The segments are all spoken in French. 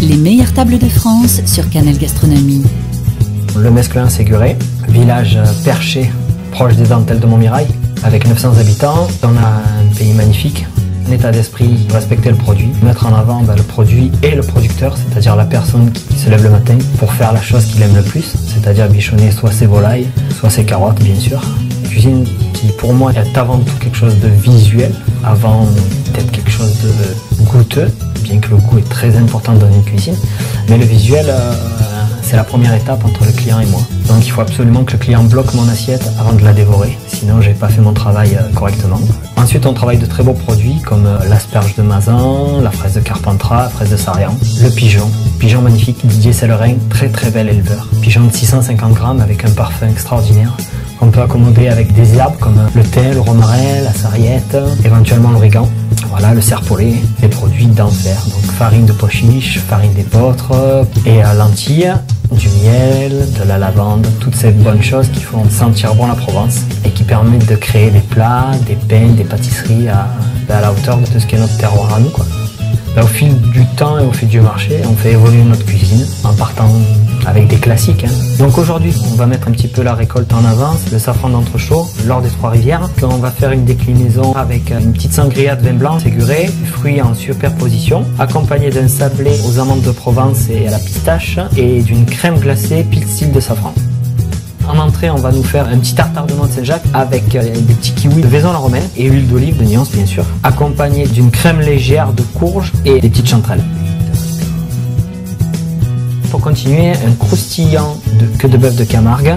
Les meilleures tables de France sur Canal Gastronomie. Le Mesclin Séguré, village perché proche des dentelles de Montmirail, avec 900 habitants. On a un pays magnifique, un état d'esprit, respecter le produit, mettre en avant le produit et le producteur, c'est-à-dire la personne qui se lève le matin pour faire la chose qu'il aime le plus, c'est-à-dire bichonner soit ses volailles, soit ses carottes bien sûr. Une cuisine qui pour moi est avant tout quelque chose de visuel, avant d'être quelque chose de goûteux, bien que le goût est très important dans une cuisine, mais le visuel c'est la première étape entre le client et moi. Donc il faut absolument que le client bloque mon assiette avant de la dévorer, sinon j'ai pas fait mon travail correctement. Ensuite on travaille de très beaux produits comme l'asperge de Mazan, la fraise de Carpentras, la fraise de Sarian, le pigeon magnifique, Didier Sellerin, très bel éleveur. Pigeon de 650 grammes avec un parfum extraordinaire qu'on peut accommoder avec des herbes comme le thym, le romarin, la sarriette, éventuellement l'origan. Voilà, le serpolet, les produits d'enfer, donc farine de pois chiche, farine d'épeautre et lentilles, du miel, de la lavande, toutes ces bonnes choses qui font sentir bon la Provence et qui permettent de créer des plats, des pains, des pâtisseries à la hauteur de ce qu'est notre terroir à nous, quoi. Au fil du temps et au fil du marché, on fait évoluer notre cuisine en partant avec des classiques. Donc aujourd'hui, on va mettre un petit peu la récolte en avance, le safran d'Entrechaux, l'or des Trois-Rivières. On va faire une déclinaison avec une petite sangria de vin blanc séguré, fruits en superposition, accompagné d'un sablé aux amandes de Provence et à la pistache et d'une crème glacée pile style de safran. En entrée, on va nous faire un petit tartare de noix de Saint-Jacques avec des petits kiwis de Vaison-la-Romaine et huile d'olive de Nyons bien sûr, accompagné d'une crème légère de courge et des petites chanterelles. Pour continuer, un croustillant de queue de bœuf de Camargue,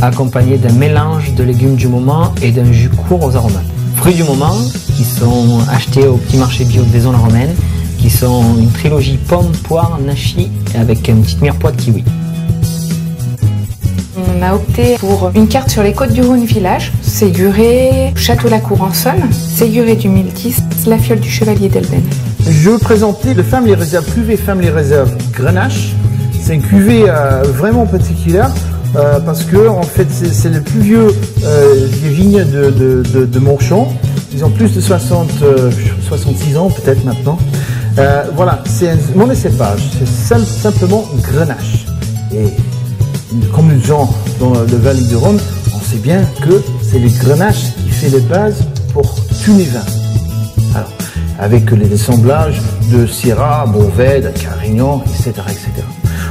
accompagné d'un mélange de légumes du moment et d'un jus court aux aromates. Fruits du moment qui sont achetés au petit marché bio de Vaison-la-Romaine, qui sont une trilogie pomme, poire, nachi avec une petite mirepoix de kiwi. On a opté pour une carte sur les côtes du Rhône village, Séguré, Château-la-Cour en Saône, Séguré du Miltis, la fiole du Chevalier d'Elben. Je veux présenter le Family Reserve, cuvée Family Reserve Grenache. C'est une cuvée vraiment particulière parce que en fait c'est le plus vieux vigne de Morchon. Ils ont plus de 66 ans peut-être maintenant. Voilà, c'est un monocépage, c'est simplement Grenache. Et comme nous sommes dans le Vallée du Rhône, on sait bien que c'est les Grenaches qui fait les bases pour tous les vins. Alors, avec les assemblages de Syrah, Mourvèdre, Carignan, etc., etc.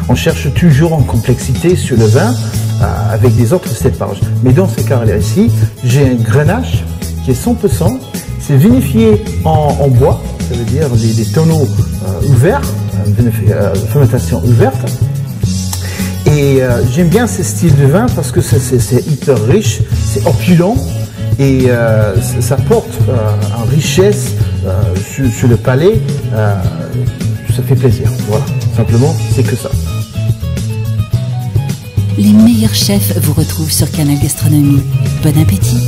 On cherche toujours en complexité sur le vin avec des autres cépages. Mais dans ce cas-là ici, j'ai un Grenache qui est 100%, c'est vinifié en bois, ça veut dire des tonneaux ouverts, fermentation ouverte. Et j'aime bien ce style de vin parce que c'est hyper riche, c'est opulent et ça porte en richesse sur le palais. Ça fait plaisir, voilà, simplement c'est que ça. Les meilleurs chefs vous retrouvent sur Canal Gastronomie. Bon appétit!